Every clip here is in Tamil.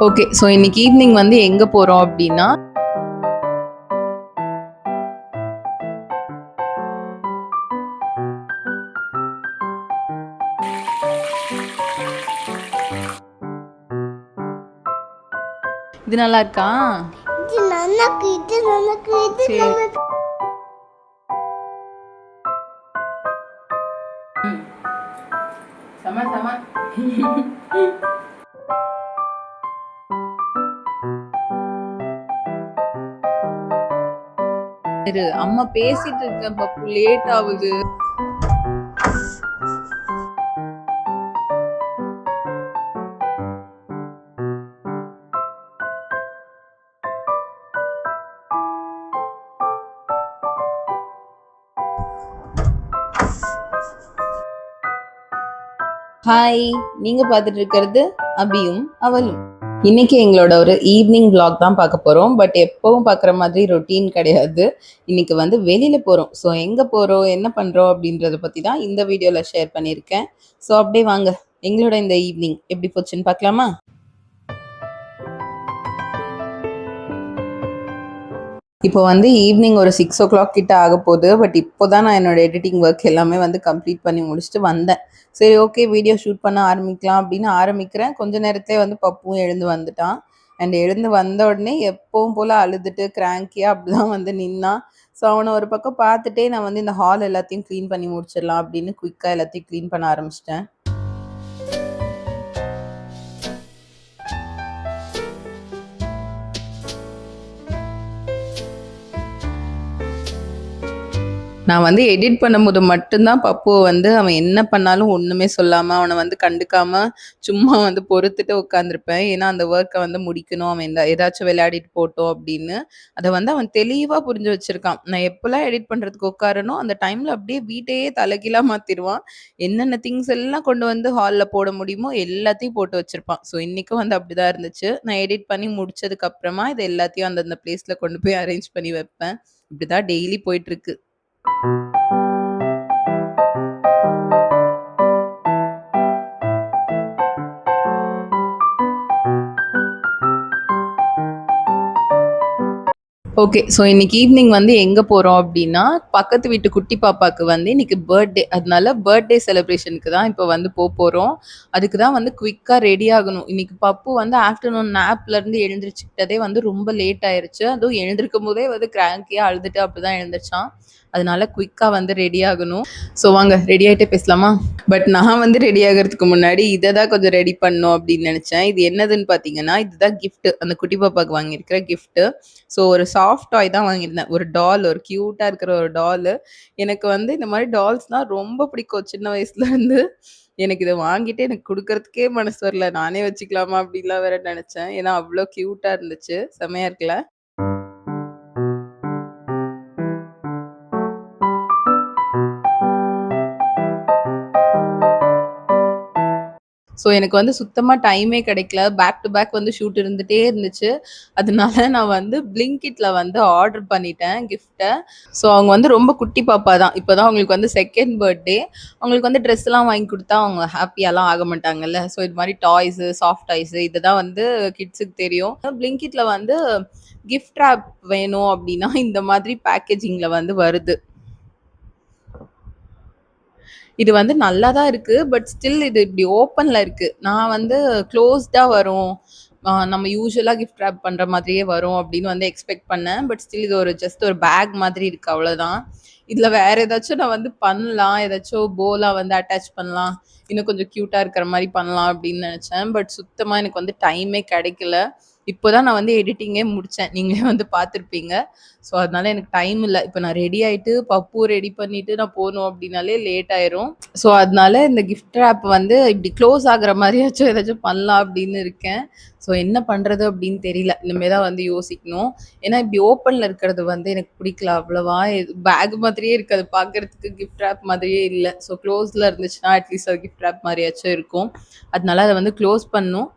ஓகே. ஸோ இன்னைக்கு ஈவினிங் வந்து எங்க போறோம் அப்டின்னா, இது நல்லா இருக்கா? இது நல்லாக்கு சரி. செம செம. இரு, அம்மா பேசிட்டு இருக்கேன் பப்பு, லேட் ஆகுது. ஹாய், நீங்க பார்த்துட்டு இருக்கிறது அபியும் அவளும். இன்னைக்கு எங்களோட ஒரு ஈவினிங் vlog தான் பார்க்க போறோம். பட் எப்பவும் பார்க்குற மாதிரி ரொட்டீன் கிடையாது. இன்னைக்கு வந்து வெளியில போறோம். ஸோ எங்க போறோம், என்ன பண்றோம் அப்படின்றத பத்தி தான் இந்த வீடியோல ஷேர் பண்ணியிருக்கேன். ஸோ அப்படியே வாங்க, எங்களோட இந்த ஈவினிங் எப்படி போச்சுன்னு பார்க்கலாமா? இப்போ வந்து ஈவினிங் ஒரு 6 o'clock கிட்ட ஆக போகுது. பட் இப்போ தான் நான் என்னோட எடிட்டிங் ஒர்க் எல்லாமே வந்து கம்ப்ளீட் பண்ணி முடிச்சுட்டு வந்தேன். சரி, ஓகே, வீடியோ ஷூட் பண்ண ஆரம்பிக்கலாம் அப்படின்னு ஆரம்பிக்கிறேன். கொஞ்ச நேரத்திலே வந்து பப்புவும் எழுந்து வந்துட்டான். அண்ட் எழுந்து வந்த உடனே எப்பவும் போல் அழுதுட்டு கிராங்கியாக அப்படி தான் வந்து நின்னான். ஸோ அவனை ஒரு பக்கம் பார்த்துட்டே நான் வந்து இந்த ஹால் எல்லாத்தையும் க்ளீன் பண்ணி முடிச்சிடலாம் அப்படின்னு குயிக்காக எல்லாத்தையும் க்ளீன் பண்ண ஆரம்பிச்சிட்டேன். நான் வந்து எடிட் பண்ணும்போது மட்டும்தான் பப்புவை வந்து அவன் என்ன பண்ணாலும் ஒன்றுமே சொல்லாமல் அவனை வந்து கண்டுக்காமல் சும்மா வந்து பொறுத்துட்டு உட்காந்துருப்பேன். ஏன்னா அந்த ஒர்க்கை வந்து முடிக்கணும், அவன் ஏதாச்சும் விளையாடிட்டு போட்டோம் அப்படின்னு. அதை வந்து அவன் தெளிவாக புரிஞ்சு வச்சுருக்கான். நான் எப்போல்லாம் எடிட் பண்ணுறதுக்கு உட்காரனோ அந்த டைமில் அப்படியே வீட்டையே தலைகீழாக மாற்றிடுவான். என்னென்ன திங்ஸ் எல்லாம் கொண்டு வந்து ஹாலில் போட முடியுமோ எல்லாத்தையும் போட்டு வச்சுருப்பான். ஸோ இன்றைக்கும் வந்து அப்படி தான் இருந்துச்சு. நான் எடிட் பண்ணி முடிச்சதுக்கப்புறமா இது எல்லாத்தையும் அந்தந்த பிளேஸில் கொண்டு போய் அரேஞ்ச் பண்ணி வைப்பேன். இப்படி தான் டெய்லி போயிட்டுருக்கு. ஓகே. ஸோ இன்னைக்கு ஈவினிங் வந்து எங்க போறோம் அப்டின்னா, பக்கத்து வீட்டு குட்டி பாப்பாக்கு வந்து இன்னைக்கு பர்த்டே. அதனால பர்த்டே செலிப்ரேஷனுக்கு தான் இப்போ வந்து போறோம். அதுக்கு தான் வந்து குயிக்கா ரெடி ஆகணும். இன்னைக்கு பப்பு வந்து ஆஃப்டர்நூன் நேப்லருந்து எழுந்திரிச்சுக்கிட்டதே வந்து ரொம்ப லேட் ஆயிருச்சு. அதுவும் எழுந்திருக்கும்போதே வந்து கிராங்கியா அழுதுட்டு அப்படிதான் எழுந்திரிச்சான். அதனால குயிக்கா வந்து ரெடி ஆகணும். ஸோ வாங்க ரெடி ஆயிட்டே பேசலாமா? பட் நான் வந்து ரெடி ஆகுறதுக்கு முன்னாடி இத தான் கொஞ்சம் ரெடி பண்ணணும் அப்படின்னு நெனச்சேன். இது என்னதுன்னு பார்த்தீங்கன்னா, இதுதான் கிஃப்ட். அந்த குட்டி பாப்பாக்கு வாங்கியிருக்கிற கிஃப்ட். ஸோ ஒரு சாஃப்ட் டாய் தான் வாங்கியிருந்தேன். ஒரு டால், ஒரு கியூட்டா இருக்கிற ஒரு டாலு. எனக்கு வந்து இந்த மாரி டால்ஸ்னா ரொம்ப பிடிக்கும் சின்ன வயசுலேருந்து. எனக்கு இத வாங்கிட்டு எனக்கு குடுக்கறதுக்கே மனசு வரல. நானே வச்சுக்கலாமா அப்படின்லாம் வேற நெனச்சேன். ஏன்னா அவ்ளோ கியூட்டா இருந்துச்சு. செமையா இருக்குல்ல? ஸோ எனக்கு வந்து சுத்தமா டைமே கிடைக்கல. பேக் டு பேக் வந்து ஷூட் இருந்துட்டே இருந்துச்சு. அதனால நான் வந்து Blinkitல வந்து ஆர்டர் பண்ணிட்டேன் கிஃப்ட்ட. ஸோ அவங்க வந்து ரொம்ப குட்டி பாப்பா தான். இப்போ தான் அவங்களுக்கு வந்து 2nd பர்த்டே. அவங்களுக்கு வந்து ட்ரெஸ்லாம் வாங்கி குடுத்தா அவங்க ஹேப்பியாலாம் ஆக மாட்டாங்கல்ல. ஸோ இது மாரி டாய்ஸு, சாஃப்ட் டாய்ஸு இதுதான் வந்து கிட்ஸுக்கு தெரியும். Blinkitல வந்து கிஃப்ட் ராப் வேணும் அப்டின்னா இந்த மாதிரி பேக்கேஜிங்ல வந்து வருது. இது வந்து நல்லா தான் இருக்கு. பட் ஸ்டில் இது இப்படி ஓப்பன்ல இருக்கு. நான் வந்து க்ளோஸ்டா வரும். நம்ம யூசுவலா கிஃப்ட் ராப் பண்ற மாதிரியே வரும் அப்படின்னு வந்து எக்ஸ்பெக்ட் பண்ணேன். பட் ஸ்டில் இது ஒரு ஜஸ்ட் ஒரு பேக் மாதிரி இருக்கு அவ்வளோதான். இதுல வேற ஏதாச்சும் நான் வந்து பண்ணலாம். ஏதாச்சும் போலா வந்து அட்டாச் பண்ணலாம். இன்னும் கொஞ்சம் கியூட்டா இருக்கிற மாரி பண்ணலாம் அப்படின்னு நெனச்சேன். பட் சுத்தமா எனக்கு வந்து டைமே கிடைக்கல. இப்போ தான் நான் வந்து எடிட்டிங்கே முடிச்சேன். நீங்களே வந்து பார்த்துருப்பீங்க. ஸோ அதனால எனக்கு டைம் இல்ல. இப்போ நான் ரெடி ஆயிட்டு, பப்பு ரெடி பண்ணிட்டு நான் போணும் அப்படின்னாலே லேட் ஆயிரும். ஸோ அதனால இந்த கிஃப்ட் ராப் வந்து இப்படி க்ளோஸ் ஆகுற மாரியாச்சும் ஏதாச்சும் பண்ணலாம் அப்படின்னு இருக்கேன். ஸோ என்ன பண்றது அப்படின்னு தெரியல. இனிமே தான் வந்து யோசிக்கணும். ஏன்னா இப்படி ஓப்பன்ல இருக்கிறது வந்து எனக்கு பிடிக்கல அவ்வளவா. பேக் மாதிரியே இருக்கு. அது பார்க்கறதுக்கு கிஃப்ட் ராப் மாதிரியே இல்ல. ஸோ க்ளோஸ்ல இருந்துச்சுன்னா அட்லீஸ்ட் அது கிஃப்ட் ராப் மாரியாச்சும் இருக்கும். அதனால அத வந்து க்ளோஸ் பண்ணணும்.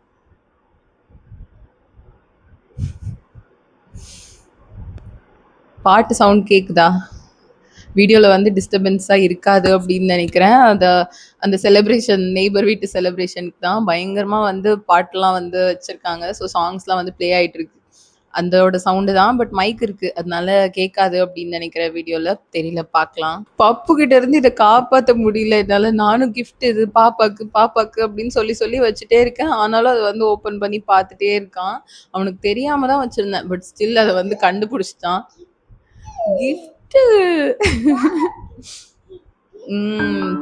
பாட்டு சவுண்ட் கேக்குதா? வீடியோல வந்து டிஸ்டர்பன்ஸா இருக்காது அப்படின்னு நினைக்கிறேன். அந்த செலிப்ரேஷன் நெய்பர் வீட்டு செலிப்ரேஷனுக்கு தான் பயங்கரமா வந்து பாட்டுலாம் வந்து வச்சிருக்காங்க. ஸோ சாங்ஸ்லாம் வந்து ப்ளே ஆயிட்டு இருக்கு. அதோட சவுண்டு தான். பட் மைக் இருக்கு. அதனால கேட்காது அப்படின்னு நினைக்கிறேன் வீடியோல. தெரியல பார்க்கலாம். பப்பு கிட்ட இருந்து இத காப்பாத்த முடியல என்னால. நானும் கிஃப்ட் இது பாப்பாக்கு, பாப்பாக்கு அப்படின்னு சொல்லி சொல்லி வச்சுட்டே இருக்கேன். ஆனாலும் அத வந்து ஓப்பன் பண்ணி பார்த்துட்டே இருக்கான். அவனுக்கு தெரியாம தான் வச்சிருந்தேன். பட் ஸ்டில் அத வந்து கண்டுபிடிச்சுட்டான். கிஃப்ட்.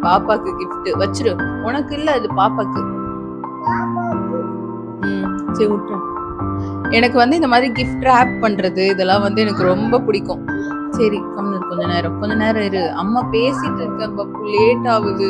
பாப்பாக்கு கிஃப்ட் வச்சிரு. உனக்கு இல்ல அது பாப்பாக்கு. சரி விட்டுறேன். எனக்கு வந்து இந்த மாதிரி கிஃப்ட் ரேப் பண்றது இதெல்லாம் வந்து எனக்கு ரொம்ப பிடிக்கும். சரி கம்முனு இரு கொஞ்ச நேரம் இரு. அம்மா பேசிட்டு இருக்கேன் பப்பு லேட் ஆகுது.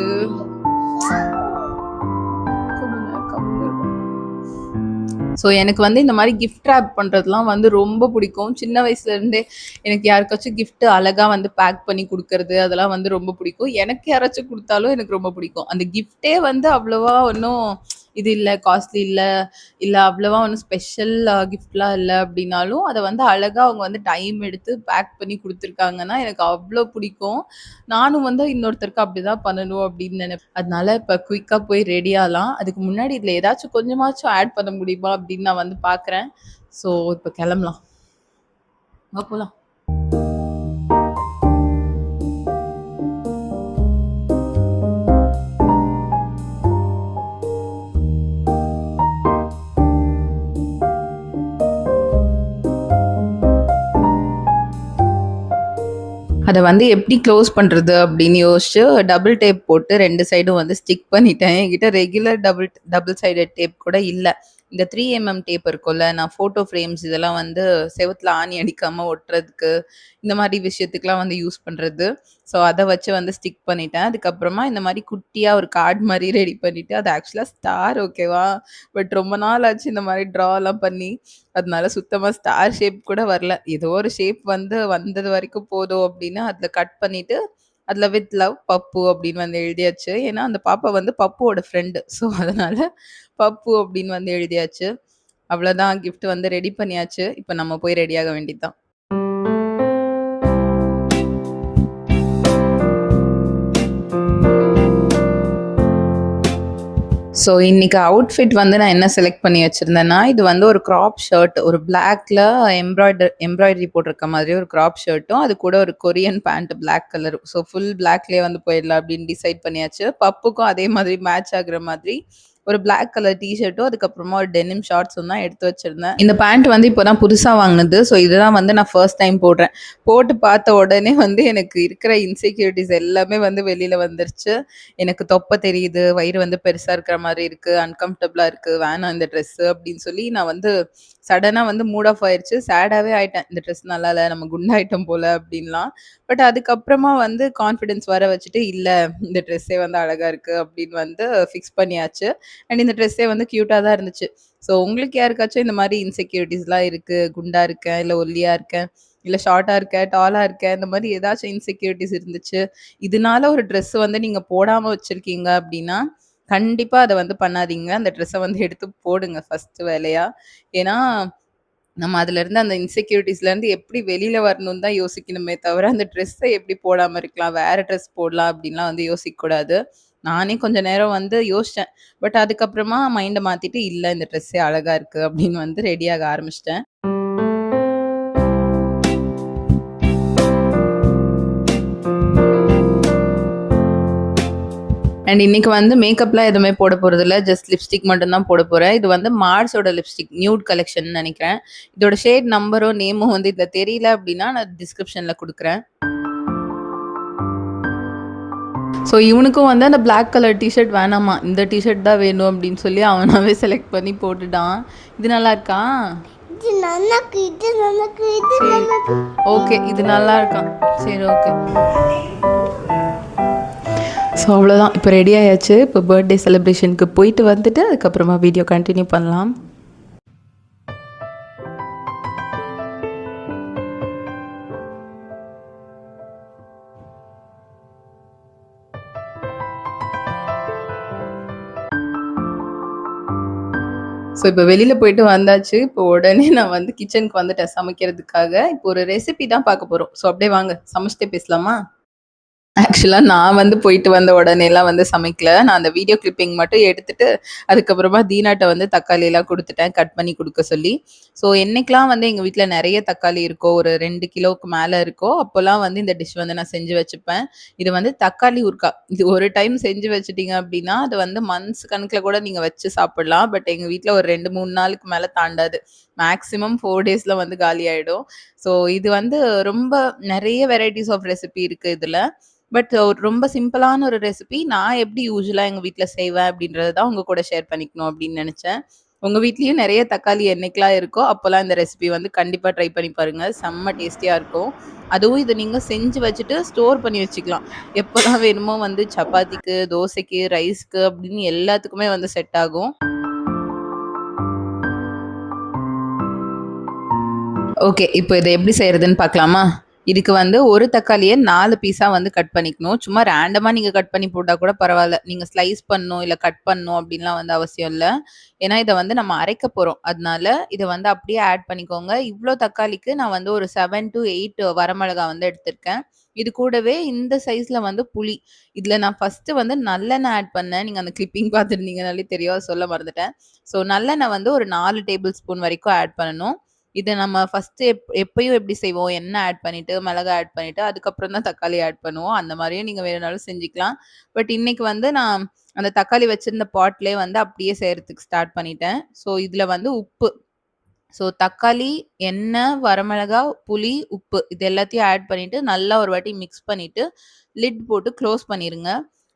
ஸோ எனக்கு வந்து இந்த மாதிரி கிஃப்ட் ரேப் பண்ணுறதுலாம் வந்து ரொம்ப பிடிக்கும். சின்ன வயசுலேருந்தே எனக்கு யாருக்காச்சும் கிஃப்ட் அழகாக வந்து பேக் பண்ணி கொடுக்கறது அதெல்லாம் வந்து ரொம்ப பிடிக்கும். எனக்கு யாராச்சும் கொடுத்தாலும் எனக்கு ரொம்ப பிடிக்கும். அந்த கிஃப்ட்டே வந்து அவ்வளோவா ஒன்றும் இது இல்லை காஸ்ட்லி இல்லை இல்லை அவ்வளோவா ஒன்றும் ஸ்பெஷல் கிஃப்ட்லாம் இல்லை அப்படின்னாலும் அதை வந்து அழகாக அவங்க வந்து டைம் எடுத்து பேக் பண்ணி கொடுத்துருக்காங்கன்னா எனக்கு அவ்வளோ பிடிக்கும். நானும் வந்து இன்னொருத்தருக்கு அப்படிதான் பண்ணணும் அப்படின்னு நினைப்பேன். அதனால இப்போ குயிக்காக போய் ரெடி ஆகலாம். அதுக்கு முன்னாடி இதில் ஏதாச்சும் கொஞ்சமாச்சும் ஆட் பண்ண முடியுமா அப்படின்னு நான் வந்து பார்க்குறேன். ஸோ இப்போ கிளம்பலாம். வா போகலாம். அத வந்து எப்படி க்ளோஸ் பண்றது அப்படின்னு யோசிச்சு, டபுள் டேப் போட்டு 2 சைடும் வந்து ஸ்டிக் பண்ணிட்டேன். என்கிட்ட ரெகுலர் டபுள் சைடட் டேப் கூட இல்ல. இந்த 3 டேப் இருக்கும்ல, நான் ஃபோட்டோ ஃப்ரேம்ஸ் இதெல்லாம் வந்து செவுத்துல ஆணி அடிக்காம ஒட்டுறதுக்கு, இந்த மாரி விஷயத்துக்குலாம் வந்து யூஸ் பண்றது. ஸோ அத வச்சு வந்து ஸ்டிக் பண்ணிட்டேன். அதுக்கப்புறமா இந்த மாரி குட்டியா ஒரு கார்ட் மாரி ரெடி பண்ணிட்டு, அது ஆக்சுவலா ஸ்டார் ஓகேவா? பட் ரொம்ப நாள் ஆச்சு இந்த மாரி ட்ராலாம் பண்ணி. அதனால சுத்தமா ஸ்டார் ஷேப் கூட வரல. ஏதோ ஒரு ஷேப் வந்து வந்தது வரைக்கும் போதும் அப்படின்னு அதில கட் பண்ணிட்டு, அதில வித் லவ் பப்பு அப்படின்னு வந்து எழுதியாச்சு. ஏன்னா, அந்த பாப்பா வந்து பப்புவோட ஃப்ரெண்டு. ஸோ அதனால பப்பு அப்படின்னு வந்து எழுதியாச்சு. அவ்வளோதான் கிஃப்ட் வந்து ரெடி பண்ணியாச்சு. இப்ப நம்ம போய் ரெடியாக வேண்டியது தான். ஸோ இன்னைக்கு அவுட்ஃபிட் வந்து நான் என்ன செலக்ட் பண்ணி வச்சிருந்தேன்னா, இது வந்து ஒரு கிராப் ஷர்ட். ஒரு பிளாக்ல எம்ப்ராய்டரி போட்டிருக்க மாதிரி ஒரு கிராப் ஷர்ட்டும், அது கூட ஒரு Korean pant black colour. So full பிளாக்லயே வந்து போயிடலாம் அப்படின்னு டிசைட் பண்ணியாச்சு. பப்புக்கும் அதே மாதிரி மேட்ச் ஆகுற மாதிரி ஒரு பிளாக் கலர் டீ ஷர்ட்டும், அதுக்கப்புறமா ஒரு டெனிம் ஷார்ட்ஸும் தான் எடுத்து வச்சிருந்தேன். இந்த பேண்ட் வந்து இப்போ தான் புதுசா வாங்குனது. ஸோ இதுதான் வந்து நான் ஃபர்ஸ்ட் டைம் போடுறேன். போட்டு பார்த்த உடனே வந்து எனக்கு இருக்கிற இன்செக்யூரிட்டீஸ் எல்லாமே வந்து வெளியில வந்துருச்சு. எனக்கு தொப்பை தெரியுது, வயிறு வந்து பெருசா இருக்கிற மாரி இருக்கு, அன்கம்ஃபர்டபுளா இருக்கு, வேணாம் இந்த ட்ரெஸ்ஸு அப்படின்னு சொல்லி நான் வந்து சடனா வந்து மூட் ஆஃப் ஆயிருச்சு. சேடாவே ஆயிட்டேன். இந்த ட்ரெஸ் நல்லா இல்ல, நம்ம குண்டாயிட்டோம் போல அப்படின்லாம். பட் அதுக்கப்புறமா வந்து கான்ஃபிடன்ஸ் வர வச்சுட்டு, இல்ல இந்த ட்ரெஸ்ஸே வந்து அழகா இருக்கு அப்படின்னு வந்து ஃபிக்ஸ் பண்ணியாச்சு. அண்ட் இந்த ட்ரெஸ்ஸே வந்து கியூட்டா தான் இருந்துச்சு. ஸோ உங்களுக்கு யாருக்காச்சும் இந்த மாரி இன்செக்யூரிட்டீஸ்லாம் இருக்கு, குண்டா இருக்கேன், இல்ல ஒல்லியா இருக்கேன், இல்ல ஷார்ட்டா இருக்கேன், டாலா இருக்கேன், இந்த மாரி ஏதாச்சும் இன்செக்யூரிட்டீஸ் இருந்துச்சு, இதனால ஒரு ட்ரெஸ் வந்து நீங்க போடாம வச்சிருக்கீங்க அப்படின்னா, கண்டிப்பா அத வந்து பண்ணாதீங்க. அந்த ட்ரெஸ்ஸ வந்து எடுத்து போடுங்க ஃபர்ஸ்ட்டு வேலையா. ஏன்னா, நம்ம அதுலருந்து அந்த இன்செக்யூரிட்டீஸ்லருந்து எப்படி வெளில வரணும்னு தான் யோசிக்கணுமே தவிர, அந்த ட்ரெஸ்ஸ எப்படி போடாம இருக்கலாம், வேற ட்ரெஸ் போடலாம் அப்படின்லாம் வந்து யோசிக்கக்கூடாது. நானே கொஞ்ச நேரம் வந்து யோசிச்சேன். பட் அதுக்கப்புறமா மைண்ட மாத்திட்டு, இல்ல இந்த ட்ரெஸ்ஸே அழகா இருக்கு அப்படின்னு வந்து ரெடியாக ஆரம்பிச்சுட்டேன். அண்ட் இன்னைக்கு வந்து மேக்கப்லாம் எதுவுமே போட போறதில்ல. ஜஸ்ட் லிப்ஸ்டிக் மட்டும் தான் போட போறேன். இது வந்து மார்ஸோட லிப்ஸ்டிக் நியூட் கலெக்ஷன் நெனைக்கிறேன். இதோட ஷேட் நம்பரும், நேமும் வந்து இதுல தெரியல அப்டின்னா, நான் டிஸ்கிரிப்ஷன்ல குடுக்குறேன். ஸோ இவனுக்கும் வந்து அந்த பிளாக் கலர் டீ ஷர்ட் வேணாமா. இந்த டீ ஷர்ட் தான் வேணும் அப்டின்னு சொல்லி அவனாவே செலக்ட் பண்ணி போட்டுட்டான். இது நல்லா இருக்கா? இது நல்லாக்கு இது நல்லாக்கு இது சரி. நல்லாக்கு ஓகே. இது நல்லா இருக்கான். சரி ஓகே. ஸோ அவ்வளோதான். இப்போ ரெடி ஆயாச்சு. இப்போ பர்த்டே செலிப்ரேஷனுக்கு போயிட்டு வந்துட்டு, அதுக்கப்புறமா வீடியோ கண்டினியூ பண்ணலாம். ஸோ இப்போ வெளியில போயிட்டு வந்தாச்சு. இப்போ உடனே நான் வந்து கிச்சனுக்கு வந்துட்டேன் சமைக்கிறதுக்காக. இப்போ ஒரு ரெசிபி தான் பார்க்க போறோம். ஸோ அப்படியே வாங்க சமைச்சுட்டே பேசலாமா? ஆக்சுவலா நான் வந்து போயிட்டு வந்த உடனேலாம் வந்து சமைக்கல. நான் அந்த வீடியோ கிளிப்பிங் மட்டும் எடுத்துட்டு, அதுக்கப்புறமா தீனாட்ட வந்து தக்காளிலாம் குடுத்துட்டேன், கட் பண்ணி குடுக்க சொல்லி. ஸோ என்னைக்கெல்லாம் வந்து எங்க வீட்ல நெறைய தக்காளி இருக்கோ, ஒரு 2 கிலோவுக்கு மேல இருக்கோ, அப்போலாம் வந்து இந்த டிஷ் வந்து நான் செஞ்சு வச்சுப்பேன். இது வந்து தக்காளி ஊறுகாய். இது ஒரு டைம் செஞ்சு வச்சுட்டீங்க அப்டின்னா, அது வந்து மந்த்ஸ் கணக்குல கூட நீங்க வச்சு சாப்பிடலாம். பட் எங்க வீட்ல ஒரு 2, 3 நாளுக்கு மேல தாண்டாது. மேக்ஸிமம் 4 டேஸ்ல வந்து காலியாயிடும். ஸோ இது வந்து ரொம்ப நெறைய வெரைட்டீஸ் ஆஃப் ரெசிபி இருக்கு இதுல. பட் ரொம்ப சிம்பிளான ஒரு ரெசிபி. நான் எப்படி யூசுவலா எங்க வீட்ல செய்வேன் அப்படின்றத தான் உங்க கூட ஷேர் பண்ணிக்கணும் அப்படின்னு நெனச்சேன். உங்க வீட்லயும் நெறைய தக்காளி என்னைக்கெல்லாம் இருக்கோ, அப்போலாம் இந்த ரெசிபி வந்து கண்டிப்பா ட்ரை பண்ணி பாருங்க. செம்ம டேஸ்டியா இருக்கும். அதுவும் இத நீங்க செஞ்சு வச்சுட்டு ஸ்டோர் பண்ணி வச்சுக்கலாம். எப்பலாம் வேணுமோ வந்து சப்பாத்திக்கு, தோசைக்கு, ரைஸ்க்கு அப்படின்னு எல்லாத்துக்குமே வந்து செட் ஆகும். ஓகே. இப்போ இத எப்படி செய்றதுன்னு பார்க்கலாமா? இதுக்கு வந்து 1 தக்காளிய 4 பீஸா வந்து கட் பண்ணிக்கணும். சும்மா ரேண்டமா நீங்க கட் பண்ணி போட்டா கூட பரவால்ல. நீங்க ஸ்லைஸ் பண்ணணும், இல்ல கட் பண்ணணும் அப்டின்லாம் வந்து அவசியம் இல்ல. ஏன்னா, இத வந்து நம்ம அரைக்க போறோம். அதனால இத வந்து அப்படியே ஆட் பண்ணிக்கோங்க. இவ்ளோ தக்காளிக்கு நான் வந்து ஒரு 7 டூ 8 வரமிளகா வந்து எடுத்திருக்கேன். இது கூடவே இந்த சைஸ்ல வந்து புளி. இதுல நான் ஃபர்ஸ்ட்டு வந்து நல்லெண்ணெய் ஆட் பண்ணேன். நீங்க அந்த கிளிப்பிங் பார்த்துருந்தீங்கனாலே தெரியும். அத சொல்ல மறந்துட்டேன். ஸோ நல்லெண்ணெய் வந்து ஒரு 4 டேபிள் ஸ்பூன் வரைக்கும் ஆட் பண்ணணும். இத நம்ம ஃபர்ஸ்ட்டு எப்பயும் எப்படி செய்வோம்? எண்ணெய் ஆட் பண்ணிட்டு, மிளகா ஆட் பண்ணிட்டு, அதுக்கப்புறம் தான் தக்காளி ஆட் பண்ணுவோம். அந்த மாரியும் நீங்க வேணும்னாலும் செஞ்சுக்கலாம். பட் இன்னைக்கு வந்து நான் அந்த தக்காளி வச்சிருந்த பாட்லயே வந்து அப்படியே செய்றதுக்கு ஸ்டார்ட் பண்ணிட்டேன். ஸோ இதுல வந்து உப்பு. ஸோ தக்காளி, எண்ணெய், வரமிளகா, புளி, உப்பு இது எல்லாத்தையும் ஆட் பண்ணிட்டு, நல்லா ஒரு வாட்டி மிக்ஸ் பண்ணிட்டு, லிட் போட்டு க்ளோஸ் பண்ணிருங்க.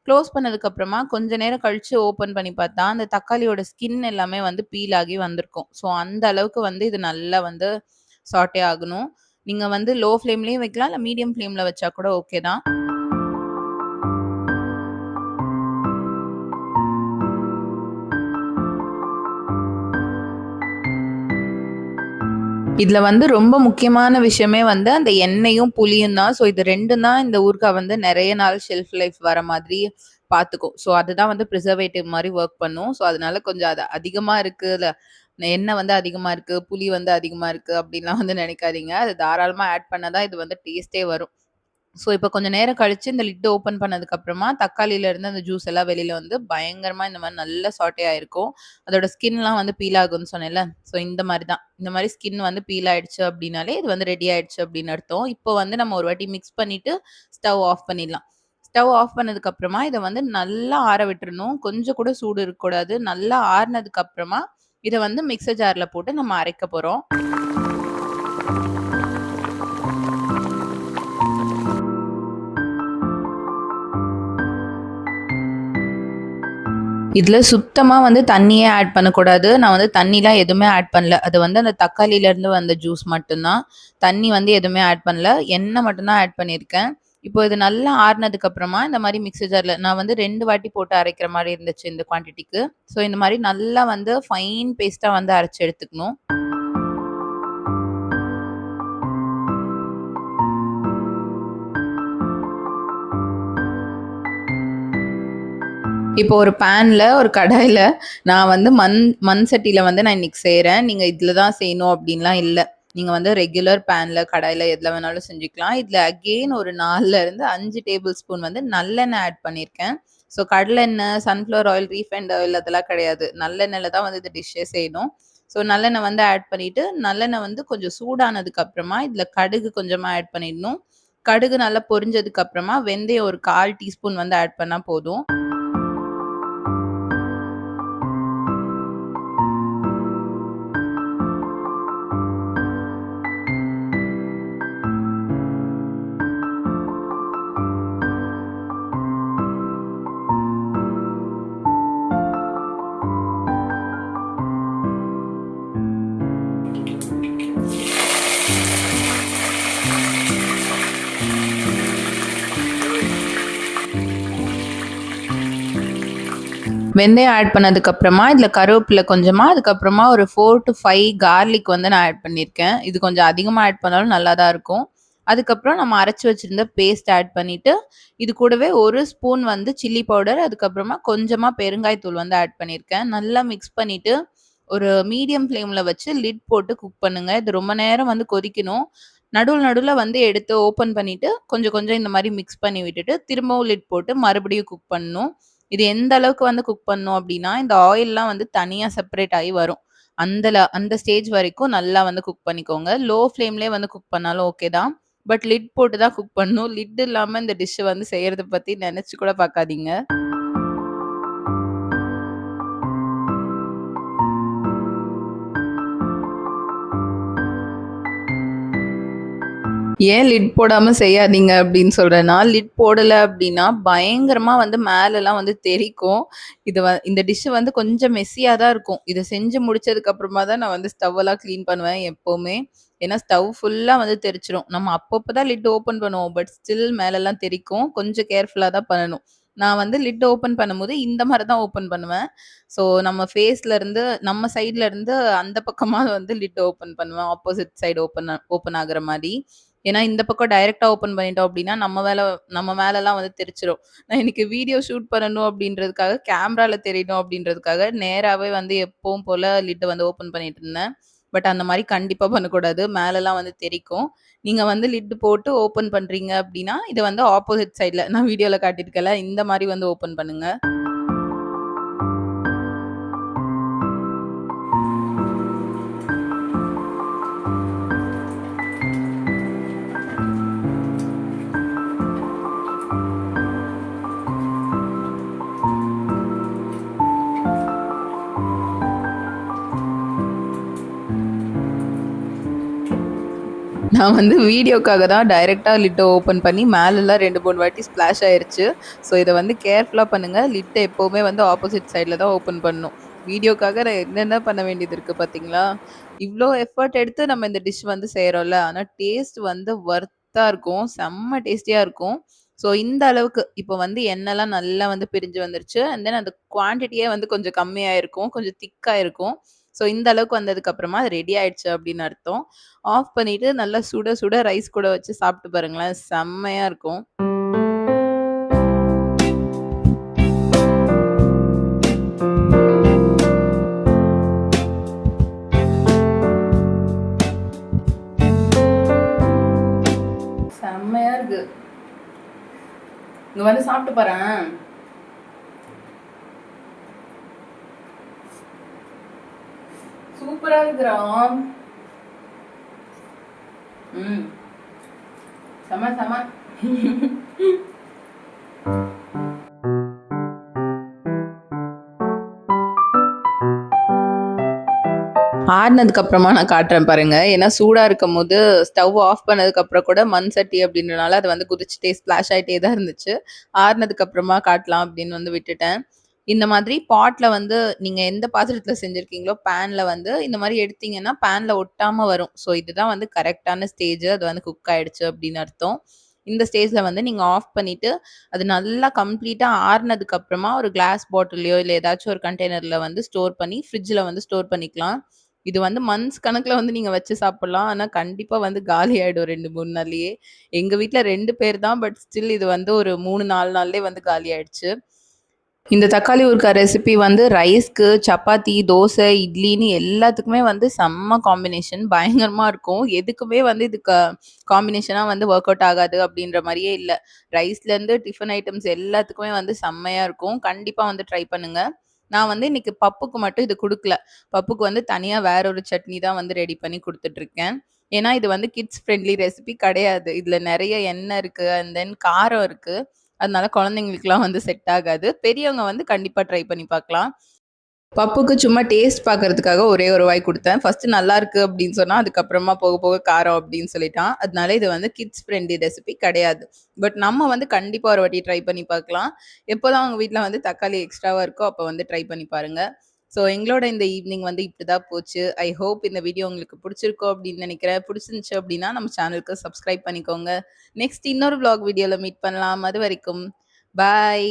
க்ளோஸ் பண்ணதுக்கப்புறமா கொஞ்ச நேரம் கழிச்சு ஓப்பன் பண்ணி பார்த்தா, அந்த தக்காளியோட ஸ்கின் எல்லாமே வந்து பீல் ஆகி வந்திருக்கும். ஸோ அந்த அளவுக்கு வந்து இது நல்லா வந்து சாட்டே ஆகணும். நீங்க வந்து லோ ஃப்ளேம்லயும் வைக்கலாம், இல்ல மீடியம் ஃப்ளேம்ல வச்சா கூட ஓகே தான். இதுல வந்து ரொம்ப முக்கியமான விஷயமே வந்து அந்த எண்ணெயும், புளியும் தான். ஸோ இது 2ம் தான் இந்த ஊறுகாய் வந்து நெறைய நாள் ஷெல்ஃப் லைஃப் வர மாதிரி பாத்துக்கும். ஸோ அதுதான் வந்து பிரிசர்வேட்டிவ் மாரி வொர்க் பண்ணும். ஸோ அதனால கொஞ்சம் அது அதிகமா இருக்குல்ல, எண்ணெய் வந்து அதிகமா இருக்கு, புளி வந்து அதிகமா இருக்கு அப்டின்லாம் வந்து நெனைக்காதீங்க. அது தாராளமா ஆட் பண்ணா தான் இது வந்து டேஸ்ட்டே வரும். ஸோ, இப்ப கொஞ்சம் நேரம் கழிச்சு இந்த லிட் ஓப்பன் பண்ணதுக்கப்புறமா, தக்காளில இருந்து அந்த ஜூஸ் எல்லாம் வெளில வந்து பயங்கரமா இந்த மாரி நல்லா சாட்டே ஆயிருக்கும். அதோட ஸ்கின்லாம் வந்து பீல் ஆகும்ன்னு சொன்னேன்ல. ஸோ, இந்த மாரி தான். இந்த மாரி ஸ்கின் வந்து பீல் ஆயிடுச்சு அப்டின்னாலே, இது வந்து ரெடி ஆயிடுச்சு அப்டின்னு அர்த்தம். இப்போ வந்து நம்ம ஒரு வாட்டி மிக்ஸ் பண்ணிட்டு, ஸ்டவ் ஆஃப் பண்ணிடலாம். ஸ்டவ் ஆஃப் பண்ணதுக்கப்புறமா, இத வந்து நல்லா ஆற விட்டுறணும். கொஞ்சம் கூட சூடு இருக்கக்கூடாது. நல்லா ஆறுனதுக்கப்புறமா, இத வந்து மிக்ஸர் ஜார்ல போட்டு நம்ம அரைக்க போறோம். இதுல சுத்தமா வந்து தண்ணியே ஆட் பண்ணக்கூடாது. நான் வந்து தண்ணிலாம் எதுவுமே ஆட் பண்ணல. அது வந்து அந்த தக்காளிலருந்து வந்த ஜூஸ் மட்டும் தான். தண்ணி வந்து எதுவுமே ஆட் பண்ணல. எண்ணெய் மட்டும் தான் ஆட் பண்ணியிருக்கேன். இப்போ இது நல்லா ஆறுனதுக்கு அப்புறமா இந்த மாரி மிக்ஸி ஜார்ல நான் வந்து 2 வாட்டி போட்டு அரைக்கிற மாரி இருந்துச்சு இந்த குவான்டிட்டிக்கு. ஸோ இந்த மாரி நல்லா வந்து ஃபைன் பேஸ்ட்டா வந்து அரைச்சு எடுத்துக்கணும். இப்போ ஒரு பேன்ல, ஒரு கடாயில நான் வந்து மண் சட்டியில வந்து நான் இன்னைக்கு செய்றேன். நீங்க இதுல தான் செய்யணும் அப்டின்லாம் இல்ல. நீங்க வந்து ரெகுலர் பேன்ல, கடாயில எதுல வேணாலும் செஞ்சுக்கலாம். இதுல அகெயின் ஒரு 4ல இருந்து 5 டேபிள் ஸ்பூன் வந்து நல்லெண்ணெய் ஆட் பண்ணியிருக்கேன். ஸோ கடலெண்ணெய், சன்ஃப்ளவர் ஆயில், ரீஃபைண்ட் ஆயில் அதெல்லாம் கிடையாது. நல்லெண்ணெயில தான் வந்து இந்த டிஷ்ஷே செய்யணும். ஸோ நல்லெண்ணெய் வந்து ஆட் பண்ணிட்டு, நல்லெண்ணெய் வந்து கொஞ்சம் சூடானதுக்கு அப்புறமா, இதுல கடுகு கொஞ்சமா ஆட் பண்ணிடணும். கடுகு நல்லா பொரிஞ்சதுக்கு அப்புறமா, வெந்தயம் ஒரு 1/4 டீஸ்பூன் வந்து ஆட் பண்ணா போதும். வெந்தயம் ஆட் பண்ணதுக்கப்புறமா, இதில கருவேப்பில கொஞ்சமா, அதுக்கப்புறமா ஒரு 4 டூ 5 கார்லிக் வந்து நான் ஆட் பண்ணியிருக்கேன். இது கொஞ்சம் அதிகமா ஆட் பண்ணாலும் நல்லா தான் இருக்கும். அதுக்கப்புறம் நம்ம அரைச்சு வச்சிருந்த பேஸ்ட் ஆட் பண்ணிட்டு, இது கூடவே 1 ஸ்பூன் வந்து சில்லி பவுடர், அதுக்கப்புறமா கொஞ்சமா பெருங்காயத்தூள் வந்து ஆட் பண்ணியிருக்கேன். நல்லா மிக்ஸ் பண்ணிட்டு, ஒரு மீடியம் ஃப்ளேம்ல வச்சு லிட் போட்டு குக் பண்ணுங்க. இது ரொம்ப நேரம் வந்து கொதிக்கணும். நடுவுல நடுவுல வந்து எடுத்து ஓப்பன் பண்ணிட்டு, கொஞ்சம் கொஞ்சம் இந்த மாரி மிக்ஸ் பண்ணி விட்டுட்டு, திரும்பவும் லிட் போட்டு மறுபடியும் குக் பண்ணணும். இது எந்த அளவுக்கு வந்து குக் பண்ணணும் அப்டின்னா, இந்த ஆயில்லாம் வந்து தனியா செப்பரேட் ஆயி வரும். அந்த ஸ்டேஜ் வரைக்கும் நல்லா வந்து குக் பண்ணிக்கோங்க. லோ ஃப்ளேம்லயே வந்து குக் பண்ணாலும் ஓகே தான். பட் லிட் போட்டு தான் குக் பண்ணணும். லிட் இல்லாம இந்த டிஷ் வந்து செய்யறத பத்தி நெனச்சு கூட பாக்காதீங்க. ஏன் லிட் போடாம செய்யாதீங்க அப்படின்னு சொல்றேன்னா, லிட் போடல அப்படின்னா, பயங்கரமா வந்து மேலலாம் வந்து தெறிக்கும். இந்த டிஷ் வந்து கொஞ்சம் மெஸ்ஸியா தான் இருக்கும். இத செஞ்சு முடிச்சதுக்கு அப்புறமா தான் நான் வந்து ஸ்டவ்வெல்லாம் கிளீன் பண்ணுவேன் எப்பவுமே. ஏன்னா ஸ்டவ் ஃபுல்லா வந்து தெறிச்சுரும். நம்ம அப்பப்ப தான் லிட் ஓப்பன் பண்ணுவோம். பட் ஸ்டில் மேலலாம் தெறிக்கும். கொஞ்சம் கேர்ஃபுல்லா தான் பண்ணணும். நான் வந்து லிட் ஓப்பன் பண்ணும்போது இந்த மாரி தான் ஓப்பன் பண்ணுவேன். ஸோ நம்ம ஃபேஸ்ல இருந்து நம்ம சைட்ல இருந்து அந்த பக்கமா வந்து லிட் ஓப்பன் பண்ணுவேன். ஆப்போசிட் சைடு ஓப்பன் ஆகுற மாரி. ஏன்னா, இந்த பக்கம் டைரக்ட்டா ஓப்பன் பண்ணிட்டோம் அப்டின்னா, நம்ம மேலலாம் வந்து தெரிச்சிரும். நான் இன்னைக்கு வீடியோ ஷூட் பண்ணணும் அப்டின்றதுக்காக, கேமரால தெரியணும் அப்டின்றதுக்காக, நேராவே வந்து எப்பவும் போல லிட்ட வந்து ஓப்பன் பண்ணிட்டுருந்தேன். பட் அந்த மாரி கண்டிப்பா பண்ணக்கூடாது. மேலலாம் வந்து தெறிக்கும். நீங்க வந்து லிட் போட்டு ஓப்பன் பண்றீங்க அப்டின்னா, இத வந்து ஆப்போசிட் சைட்ல நான் வீடியோல காட்டியிருக்கேன்ல, இந்த மாரி வந்து ஓப்பன் பண்ணுங்க. நான் வந்து வீடியோக்காக தான் டைரக்ட்டா லிட்ட ஓப்பன் பண்ணி மேலலாம் 2, 3 வாட்டி ஸ்ப்ளாஷ் ஆயிருச்சு. ஸோ இத வந்து கேர்ஃபுல்லா பண்ணுங்க. லிட்ட எப்பவுமே வந்து ஆப்போசிட் சைட்ல தான் ஓப்பன் பண்ணணும். வீடியோக்காக நான் என்னென்ன பண்ண வேண்டியது இருக்கு பார்த்தீங்களா? இவ்ளோ எஃபோர்ட் எடுத்து நம்ம இந்த டிஷ் வந்து செய்றோம்ல. ஆனா டேஸ்ட் வந்து வொர்த்தா இருக்கும். செம்ம டேஸ்டியா இருக்கும். ஸோ இந்த அளவுக்கு இப்போ வந்து எண்ணெய்லாம் நல்லா வந்து பிரிஞ்சு வந்துருச்சு. அண்ட் தென் அந்த குவான்டிட்டியே வந்து கொஞ்சம் கம்மியா இருக்கும். கொஞ்சம் திக்கா இருக்கும். ஸோ இந்த அளவுக்கு வந்ததுக்கு அப்புறமா அது ரெடி ஆயிடுச்சு அப்படின்னு அர்த்தம். ஆஃப் பண்ணிட்டு நல்லா சுட சுட ரைஸ் கூட வச்சு சாப்பிட்டு பாருங்களேன். செம்மையா இருக்கும். செம்மையா இருக்கு. இங்க வந்து சாப்பிட்டு பாரேன். சூப்பரா இருக்குடா. ம். செம செம. ஆறுனதுக்கு அப்புறமா நான் காட்டுறேன் பாருங்க. ஏன்னா சூடா இருக்கும்போது ஸ்டவ் ஆஃப் பண்ணதுக்கு அப்புறம் கூட மண் சட்டி அப்படின்றனால அது வந்து குதிச்சுட்டே ஸ்ப்ளாஷ் ஆயிட்டே தான் இருந்துச்சு. ஆறுனதுக்கு அப்புறமா காட்டலாம் அப்படின்னு வந்து விட்டுட்டேன். இந்த மாதிரி பாட்ல வந்து நீங்க எந்த பாத்திரத்துல செஞ்சிருக்கீங்களோ, பேன்ல வந்து இந்த மாரி எடுத்தீங்கன்னா, பேன்ல ஒட்டாம வரும். ஸோ இதுதான் வந்து கரெக்ட்டான ஸ்டேஜ். அது வந்து குக் ஆயிடுச்சு அப்படின்னு அர்த்தம். இந்த ஸ்டேஜ்ல வந்து நீங்க ஆஃப் பண்ணிட்டு, அது நல்லா கம்ப்ளீட்டா ஆறுனதுக்கு அப்புறமா ஒரு கிளாஸ் பாட்டில்லயோ, இல்ல ஏதாச்சும் ஒரு கண்டெய்னர்ல வந்து ஸ்டோர் பண்ணி, ஃப்ரிட்ஜ்ல வந்து ஸ்டோர் பண்ணிக்கலாம். இது வந்து மந்த்ஸ் கணக்குல வந்து நீங்க வச்சு சாப்பிடலாம். ஆனா கண்டிப்பா வந்து காலி ஆயிடும் 2, 3 நாள்லயே. எங்க வீட்ல 2 பேர் தான். பட் ஸ்டில் இது வந்து ஒரு 3, 4 நாள்லயே வந்து காலி ஆயிடுச்சு. இந்த தக்காளி ஊறுகாய் ரெசிபி வந்து ரைஸ்க்கு, சப்பாத்தி, தோசை, இட்லின்னு எல்லாத்துக்குமே வந்து செம்ம காம்பினேஷன். பயங்கரமா இருக்கும். எதுக்குமே வந்து இது காம்பினேஷனா வந்து வொர்க் அவுட் ஆகாது அப்படின்ற மாரியே இல்ல. ரைஸ்லேருந்து டிஃபன் ஐட்டம்ஸ் எல்லாத்துக்குமே வந்து செம்மையா இருக்கும். கண்டிப்பா வந்து ட்ரை பண்ணுங்க. நான் வந்து இன்னைக்கு பப்புக்கு மட்டும் இது குடுக்கல. பப்புக்கு வந்து தனியா வேற ஒரு சட்னி தான் வந்து ரெடி பண்ணி குடுத்துட்டுருக்கேன். ஏன்னா இது வந்து கிட்ஸ் ஃப்ரெண்ட்லி ரெசிபி கிடையாது. இதுல நெறைய எண்ணெய் இருக்கு. அண்ட் தென் காரம் இருக்கு. அதனால குழந்தைங்களுக்குலாம் வந்து செட் ஆகாது. பெரியவங்க வந்து கண்டிப்பா ட்ரை பண்ணி பார்க்கலாம். பப்புக்கு சும்மா டேஸ்ட் பார்க்கறதுக்காக ஒரே ஒரு வாய் குடுத்தேன். ஃபர்ஸ்ட்டு நல்லாருக்கு அப்படின்னு சொன்னா, அதுக்கப்புறமா போக போக காரம் அப்படின்னு சொல்லிட்டான். அதனால இது வந்து கிட்ஸ் ஃப்ரெண்ட்லி ரெசிபி கிடையாது. பட் நம்ம வந்து கண்டிப்பா ஒரு வாட்டி ட்ரை பண்ணி பார்க்கலாம். எப்போலாம் உங்க வீட்ல வந்து தக்காளி எக்ஸ்ட்ராவா இருக்கோ, அப்ப வந்து ட்ரை பண்ணி பாருங்க. ஸோ எங்களோட இந்த ஈவ்னிங் வந்து இப்படிதான் போச்சு. ஐ ஹோப் இந்த வீடியோ உங்களுக்கு பிடிச்சிருக்கும் அப்படின்னு நினைக்கிறேன். பிடிச்சிருந்துச்சு அப்படின்னா நம்ம சேனலுக்கு சப்ஸ்கிரைப் பண்ணிக்கோங்க. நெக்ஸ்ட் இன்னொரு விளாக் வீடியோல மீட் பண்ணலாம். அதுவரைக்கும் பாய்.